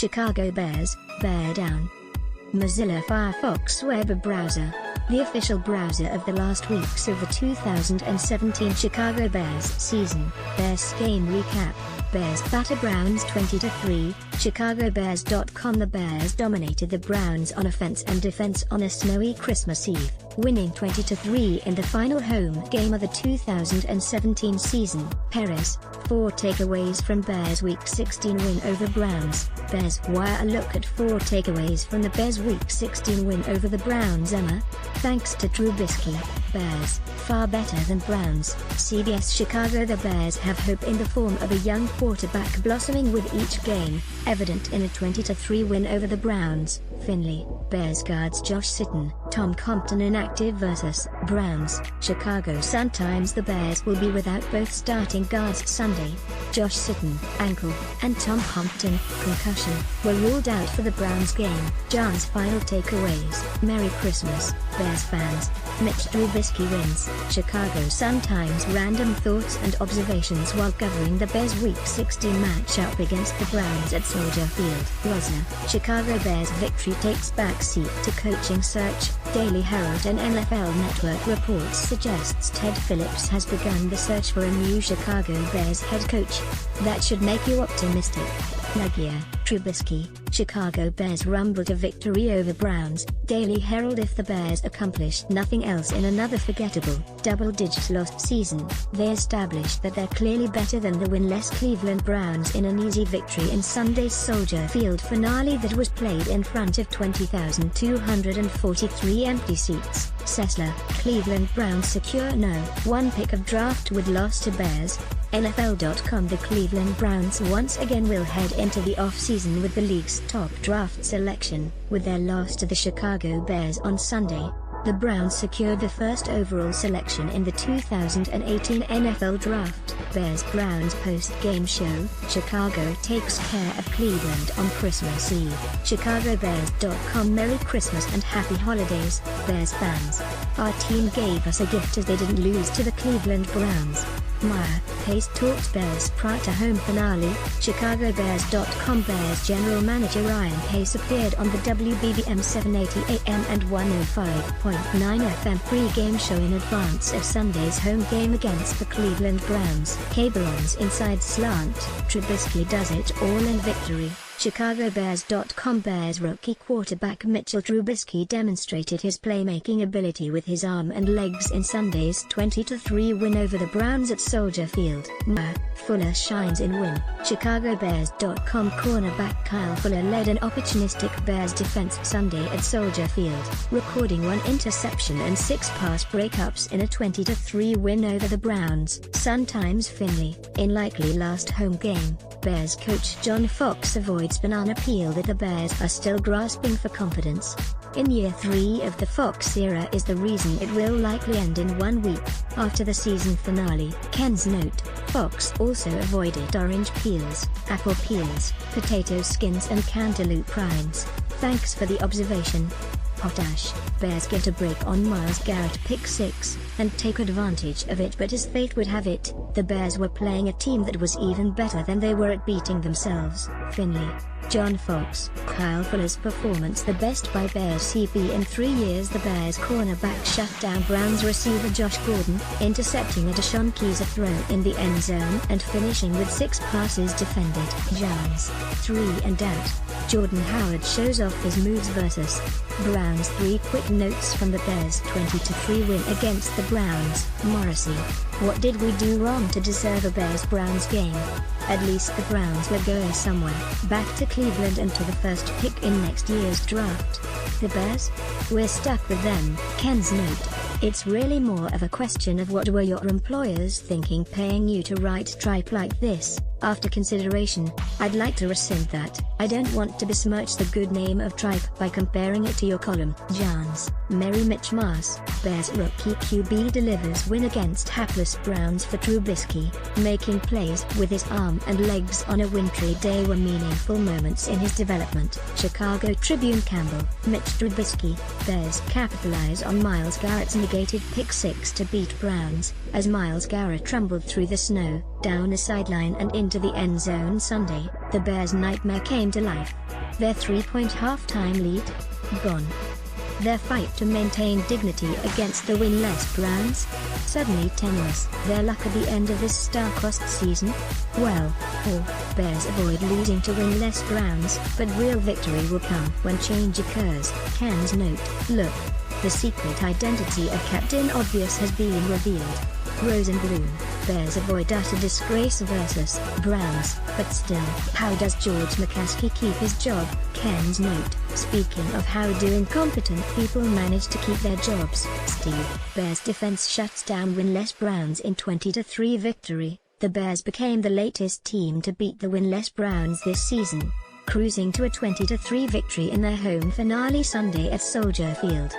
Chicago Bears, bear down. Mozilla Firefox web browser, the official browser of the last weeks of the 2017 Chicago Bears season. Bears game recap. Bears batter Browns 20-3, ChicagoBears.com. The Bears dominated the Browns on offense and defense on a snowy Christmas Eve, winning 20-3 in the final home game of the 2017 season. Perez, 4 takeaways from Bears Week 16 win over Browns. Bears wire a look at 4 takeaways from the Bears Week 16 win over the Browns. Emma, thanks to Trubisky, Bears, far better than Browns. CBS Chicago. The Bears have hope in the form of a young quarterback blossoming with each game, evident in a 20-3 win over the Browns. Finley, Bears guards Josh Sitton, Tom Compton inactive versus Browns. Chicago Sun-Times. The Bears will be without both starting guards Sunday. Josh Sitton, ankle, and Tom Compton, concussion, were ruled out for the Browns game. John's final takeaways. Merry Christmas, Bears fans. Mitch Trubisky wins. Chicago Sun-Times. Random thoughts and observations while covering the Bears Week 16 matchup against the Browns at Soldier Field. Rosner, Chicago Bears victory takes backseat to coaching search. Daily Herald and NFL Network reports suggests Ted Phillips has begun the search for a new Chicago Bears head coach. That should make you optimistic. Nagia, Trubisky, Chicago Bears rumble to victory over Browns. Daily Herald. If the Bears accomplished nothing else in another forgettable, double-digit lost season, they established that they're clearly better than the winless Cleveland Browns in an easy victory in Sunday's Soldier Field finale that was played in front of 20,243 empty seats. Sessler, Cleveland Browns secure no. 1 pick of draft with loss to Bears. NFL.com. The Cleveland Browns once again will head into the offseason with the league's top draft selection, with their loss to the Chicago Bears on Sunday. The Browns secured the first overall selection in the 2018 NFL Draft. Bears-Browns post-game show. Chicago takes care of Cleveland on Christmas Eve. ChicagoBears.com. Merry Christmas and Happy Holidays, Bears fans. Our team gave us a gift as they didn't lose to the Cleveland Browns. Meyer, Pace talks Bears prior to home finale. ChicagoBears.com. Bears general manager Ryan Pace appeared on the WBBM 780 AM and 105.9 FM pre-game show in advance of Sunday's home game against the Cleveland Browns. Cabron's inside slant. Trubisky does it all in victory. ChicagoBears.com. Bears rookie quarterback Mitchell Trubisky demonstrated his playmaking ability with his arm and legs in Sunday's 20-3 win over the Browns at Soldier Field. Fuller shines in win. ChicagoBears.com. Cornerback Kyle Fuller led an opportunistic Bears defense Sunday at Soldier Field, recording 1 interception and 6 pass breakups in a 20-3 win over the Browns. Sun-Times. Finley, in likely last home game, Bears coach John Fox avoids banana peel that the Bears are still grasping for confidence. In year 3 of the Fox era is the reason it will likely end in 1 week, after the season finale. Ken's note, Fox also avoided orange peels, apple peels, potato skins and cantaloupe rinds. Thanks for the observation. Potash, Bears get a break on Myles Garrett pick 6, and take advantage of it, but as fate would have it, the Bears were playing a team that was even better than they were at beating themselves. Finley, John Fox, Kyle Fuller's performance the best by Bears CB in 3 years. The Bears cornerback shut down Browns receiver Josh Gordon, intercepting a Deshaun Keyser throw in the end zone and finishing with 6 passes defended. Jones, 3 and out. Jordan Howard shows off his moves versus Browns. 3 quick notes from the Bears' 20-3 win against the Browns. Morrissey, what did we do wrong to deserve a Bears-Browns game? At least the Browns will go somewhere. Back to Cleveland and to the first pick in next year's draft. The Bears? We're stuck with them. Ken's note, it's really more of a question of what were your employers thinking paying you to write tripe like this. After consideration, I'd like to rescind that. I don't want to besmirch the good name of tripe by comparing it to your column. Jans, Merry Mitch Mars, Bears rookie QB delivers win against hapless Browns for Trubisky, making plays with his arm and legs on a wintry day were meaningful moments in his development. Chicago Tribune. Campbell, Mitch Trubisky, Bears capitalize on Myles Garrett's negated pick 6 to beat Browns, as Myles Garrett trembled through the snow, down the sideline and into the end zone Sunday. The Bears' nightmare came to life. Their 3-point halftime lead? Gone. Their fight to maintain dignity against the winless Browns? Suddenly tenuous. Their luck at the end of this star-crossed season? Well, Bears avoid losing to winless Browns, but real victory will come when change occurs. Ken's note, look. The secret identity of Captain Obvious has been revealed. Rose and Bloom, Bears avoid utter disgrace versus Browns, but still, how does George McCaskey keep his job? Ken's note, speaking of how do incompetent people manage to keep their jobs? Steve, Bears defense shuts down winless Browns in 20-3 victory. The Bears became the latest team to beat the winless Browns this season, cruising to a 20-3 victory in their home finale Sunday at Soldier Field.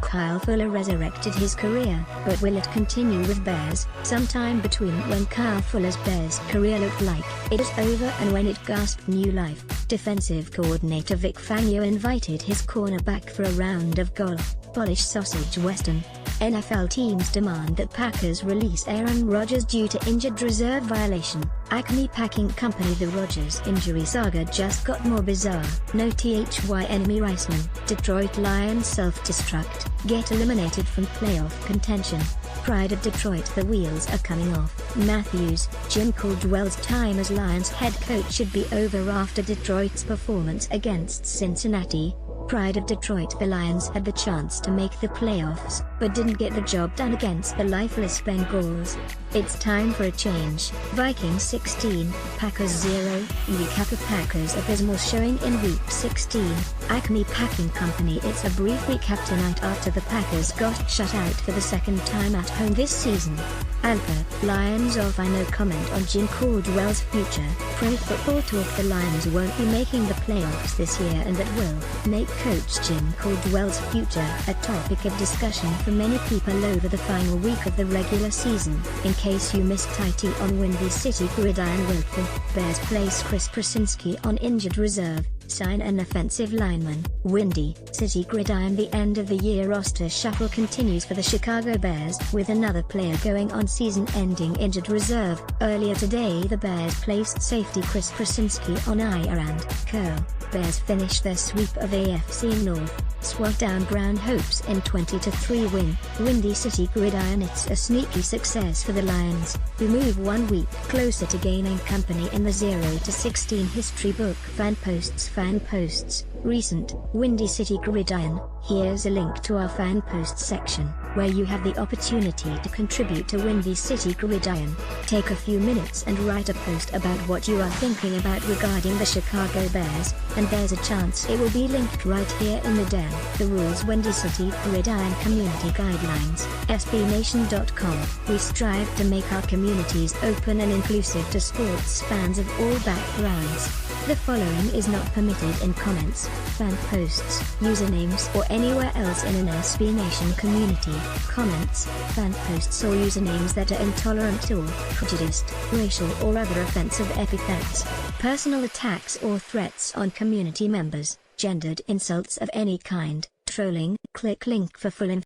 Kyle Fuller resurrected his career, but will it continue with Bears? Sometime between when Kyle Fuller's Bears career looked like it was over and when it gasped new life, defensive coordinator Vic Fangio invited his cornerback for a round of golf. Polish sausage western. NFL teams demand that Packers release Aaron Rodgers due to injured reserve violation. Acme Packing Company. The Rodgers injury saga just got more bizarre. No THY enemy Reisman. Detroit Lions self-destruct, get eliminated from playoff contention. Pride of Detroit. The wheels are coming off. Matthews, Jim Caldwell's time as Lions head coach should be over after Detroit's performance against Cincinnati. Pride of Detroit. The Lions had the chance to make the playoffs, but didn't get the job done against the lifeless Bengals. It's time for a change. Vikings 16, Packers 0. Recap of Packers' abysmal showing in Week 16. Acme Packing Company. It's a brief recap tonight after the Packers got shut out for the second time at home this season. Alpha, Lions off. I no comment on Jim Caldwell's future. Pro Football Talk. The Lions won't be making the playoffs this year and that will make Coach Jim Caldwell's future a topic of discussion for many people over the final week of the regular season. In case you missed IT on Windy City Gridiron. Wilton, Bears place Chris Krasinski on injured reserve, sign an offensive lineman. Windy City Gridiron. The end of the year roster shuffle continues for the Chicago Bears, with another player going on season-ending injured reserve. Earlier today the Bears placed safety Chris Krasinski on IR and curl. Bears finish their sweep of AFC North, swat down Brown hopes in 20-3 win. Windy City Gridiron. It's a sneaky success for the Lions, who move 1 week closer to gaining company in the 0-16 history book. Fan posts, recent, Windy City Gridiron. Here's a link to our fan posts section, where you have the opportunity to contribute to Windy City Gridiron. Take a few minutes and write a post about what you are thinking about regarding the Chicago Bears, and there's a chance it will be linked right here in the den. The rules. Windy City Gridiron Community Guidelines, SBNation.com. We strive to make our communities open and inclusive to sports fans of all backgrounds. The following is not permitted in comments, fan posts, usernames or anywhere else in an SB Nation community. Comments, fan posts or usernames that are intolerant or prejudiced, racial or other offensive epithets, personal attacks or threats on community members, gendered insults of any kind, trolling. Click link for full information.